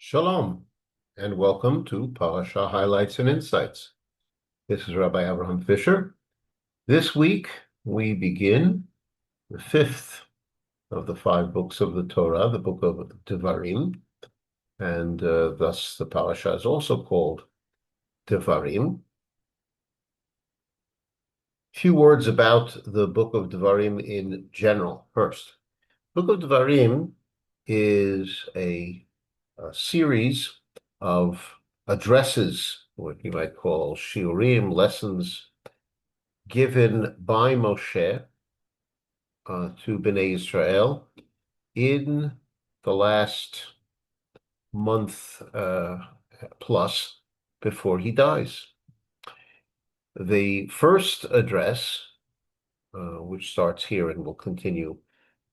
Shalom, and welcome to Parsha Highlights and Insights. This is Rabbi Fischer. This week, we begin the fifth of the five books of the Torah, the book of Devarim, and thus the Parsha is also called Devarim. Few words about the book of Devarim in general. First, book of Devarim is a series of addresses, what you might call shiurim, lessons given by Moshe to Bnei Israel in the last month plus before he dies. The first address, which starts here and will continue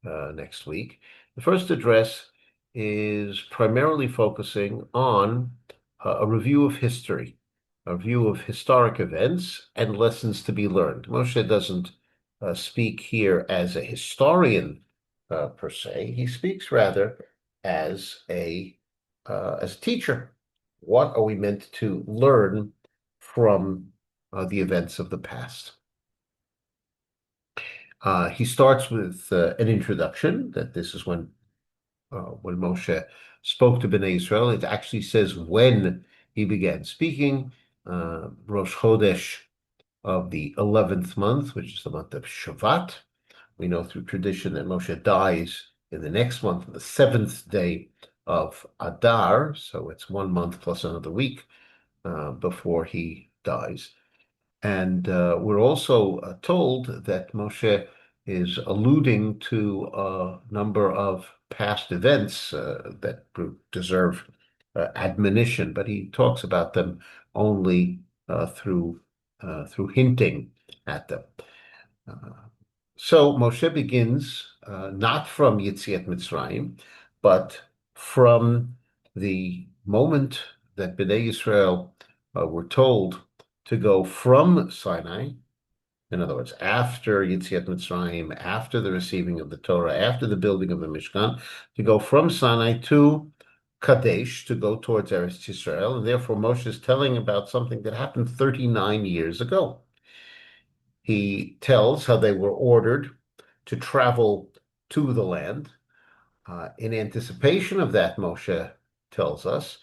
next week, the first address is primarily focusing on a review of history, a view of historic events and lessons to be learned. Moshe doesn't speak here as a historian per se. He speaks rather as a teacher. What are we meant to learn from the events of the past? He starts with an introduction that this is when Moshe spoke to Bnei Israel. It actually says when he began speaking, Rosh Chodesh of the 11th month, which is the month of Shavat. We know through tradition that Moshe dies in the next month, the seventh day of Adar, so it's 1 month plus another week before he dies. And we're also told that Moshe is alluding to a number of past events that deserve admonition, but he talks about them only through hinting at them. So Moshe begins not from Yetziat Mitzrayim, but from the moment that Bnei Israel were told to go from Sinai, in other words, after Yetziat Mitzrayim, after the receiving of the Torah, after the building of the Mishkan, to go from Sinai to Kadesh, to go towards Eretz Yisrael, and therefore Moshe is telling about something that happened 39 years ago. He tells how they were ordered to travel to the land. In anticipation of that, Moshe tells us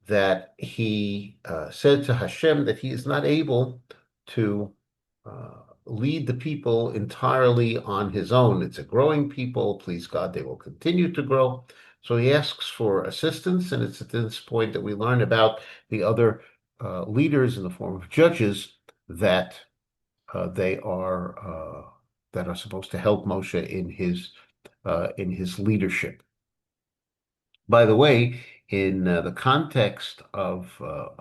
that he said to Hashem that he is not able to lead the people entirely on his own. It's a growing people. Please God, they will continue to grow. So he asks for assistance, and it's at this point that we learn about the other leaders in the form of judges that they are that are supposed to help Moshe in his leadership. By the way, in the context of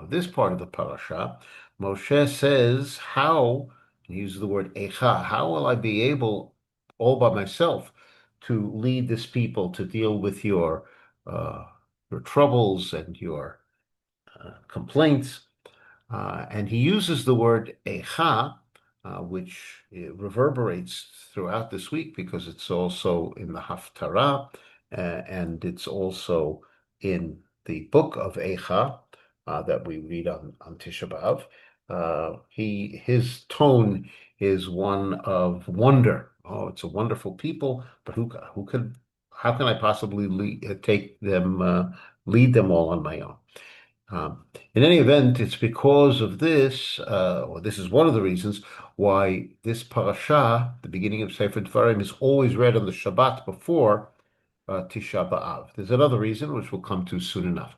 this part of the parasha, Moshe says, "How?" He uses the word "echa." How will I be able, all by myself, to lead this people to deal with your troubles and your complaints? And he uses the word "echa," which reverberates throughout this week because it's also in the Haftarah and it's also in the book of Eicha that we read on Tisha B'Av. His tone is one of wonder. Oh, it's a wonderful people, but how can I possibly lead them all on my own? In any event, it's because of this, or this is one of the reasons why this parasha, the beginning of Sefer Devarim, is always read on the Shabbat before Tisha B'Av. There's another reason, which we'll come to soon enough.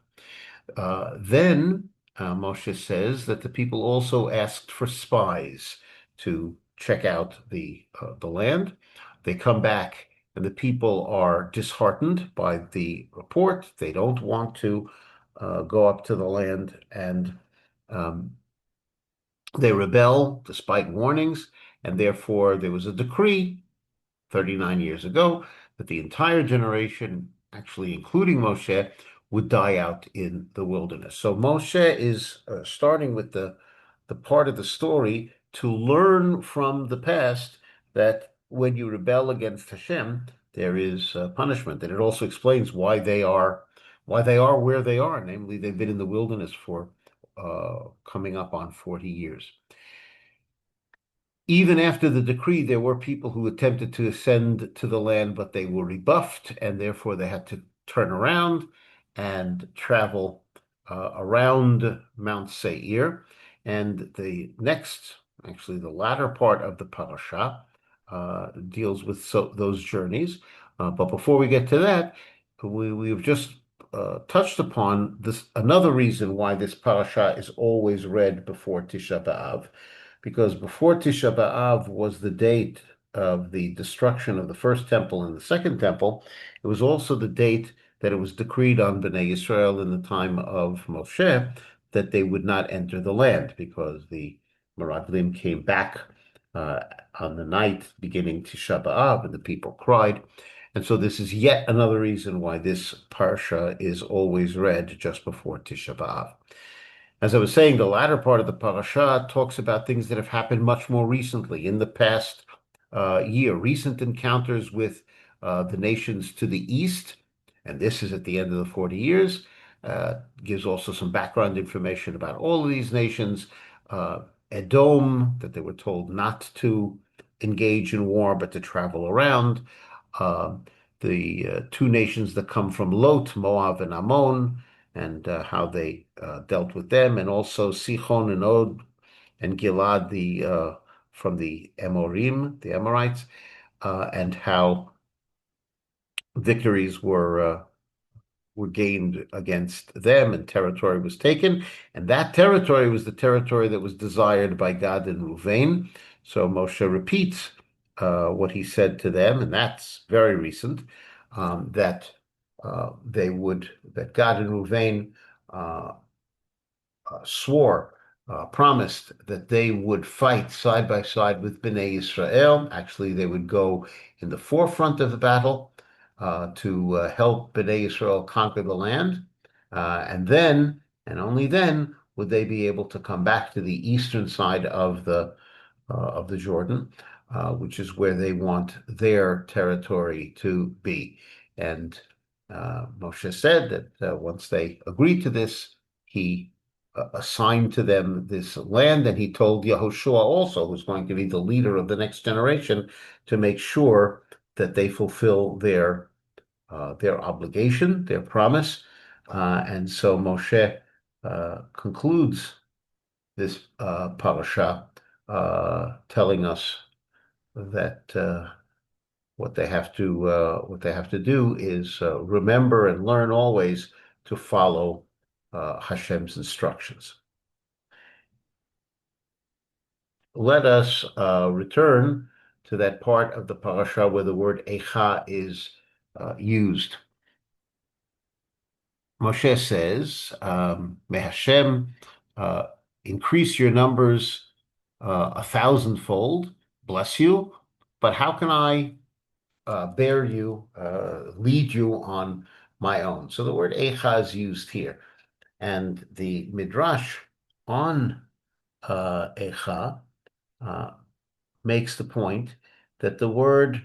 Then Moshe says that the people also asked for spies to check out the land. They come back, and the people are disheartened by the report. They don't want to go up to the land, and they rebel despite warnings, and therefore there was a decree 39 years ago that the entire generation, actually including Moshe, would die out in the wilderness. So Moshe is starting with the part of the story to learn from the past that when you rebel against Hashem, there is punishment. And it also explains why they are why they are where they are. Namely, they've been in the wilderness for coming up on 40 years. Even after the decree, there were people who attempted to ascend to the land, but they were rebuffed, and therefore they had to turn around and travel around Mount Seir. And the next, actually, the latter part of the parasha deals with those journeys. But before we get to that, we've just touched upon this another reason why this parasha is always read before Tisha B'Av, because before Tisha B'Av was the date of the destruction of the first temple and the second temple. It was also the date that it was decreed on Bnei Israel in the time of Moshe that they would not enter the land because the Meraglim came back uh, on the night beginning Tisha B'Av, and the people cried. And so this is yet another reason why this parsha is always read just before Tisha B'Av. As I was saying, the latter part of the parasha talks about things that have happened much more recently in the past year, recent encounters with the nations to the east, and this is at the end of the 40 years. Gives also some background information about all of these nations. Edom, that they were told not to engage in war, but to travel around. Uh, the two nations that come from Lot, Moab and Ammon, and how they dealt with them, and also Sichon and Og and Gilad, the from the Amorim, the Amorites, and how victories were gained against them, and territory was taken, and that territory was the territory that was desired by Gad and Ruvain. So Moshe repeats what he said to them, and that's very recent, that that Gad and Ruvain uh, swore, promised that they would fight side by side with Bnei Israel. Actually, they would go in the forefront of the battle to help Bnei Israel conquer the land. And then, and only then, would they be able to come back to the eastern side of the Jordan, which is where they want their territory to be. And Moshe said that once they agreed to this, he assigned to them this land, and he told Yehoshua also, who's going to be the leader of the next generation, to make sure that they fulfill their obligation, their promise. And so Moshe concludes this parasha telling us that what they have to do is remember and learn always to follow Hashem's instructions. Let us return to that part of the parasha where the word Echa is used. Moshe says, "May Hashem increase your numbers 1,000-fold, bless you. But how can I bear you, lead you on my own?" So the word Echa is used here, and the midrash on Echa makes the point that the word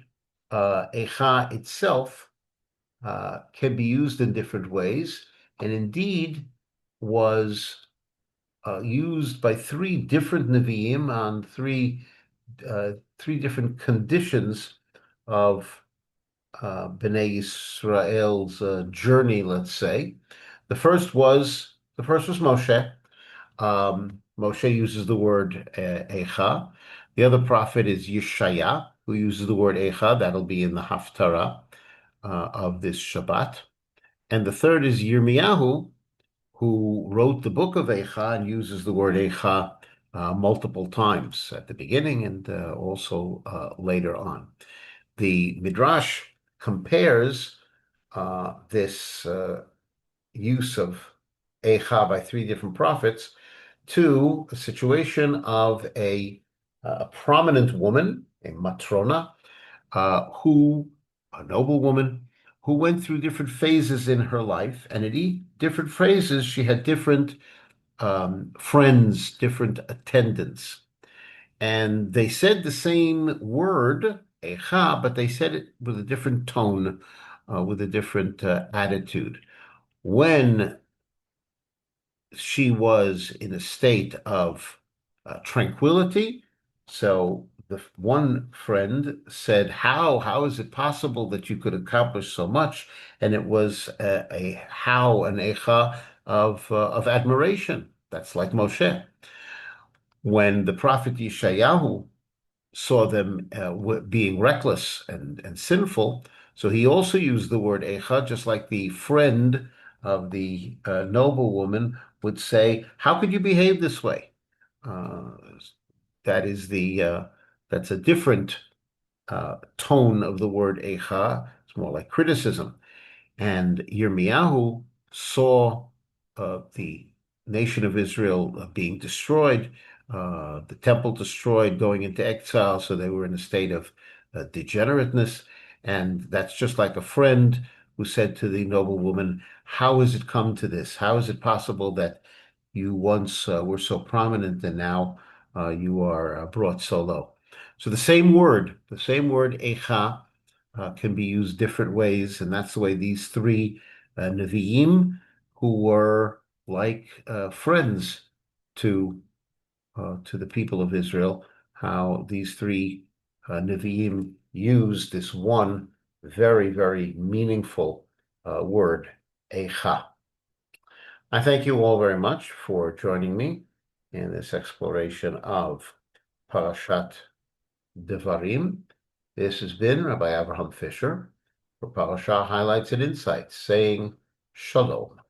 Echa itself can be used in different ways, and indeed was used by three different Nevi'im on three different conditions of Bnei Israel's journey, let's say. The first was Moshe. Moshe uses the word Echa. The other prophet is Yeshaya, who uses the word Echa. That'll be in the Haftarah of this Shabbat. And the third is Yirmiyahu, who wrote the book of Echa and uses the word Echa multiple times at the beginning and also later on. The Midrash compares this use of Echa by three different prophets to a situation of a prominent woman, a matrona, a noble woman, who went through different phases in her life, and at each different phases, she had different friends, different attendants. And they said the same word, Echa, but they said it with a different tone, with a different attitude. when she was in a state of tranquility. So the one friend said, How is it possible that you could accomplish so much?" And it was a how, an echa of admiration. That's like Moshe. When the prophet Yeshayahu saw them being reckless and sinful, so he also used the word echa, just like the friend of the noble woman would say, "How could you behave this way?" Uh, that is that's a different tone of the word echa. It's more like criticism. And Yirmiyahu saw the nation of Israel being destroyed, the temple destroyed, going into exile. So they were in a state of degenerateness. And that's just like a friend who said to the noble woman, "How has it come to this? How is it possible that you once were so prominent and now you are brought so low?" So the same word, echa, can be used different ways, and that's the way these three Nevi'im, who were like friends to to the people of Israel, how these three Nevi'im used this one very, very meaningful word, Echa. I thank you all very much for joining me in this exploration of Parashat Devarim. This has been Rabbi Abraham Fischer for Parsha Highlights and Insights, saying Shalom.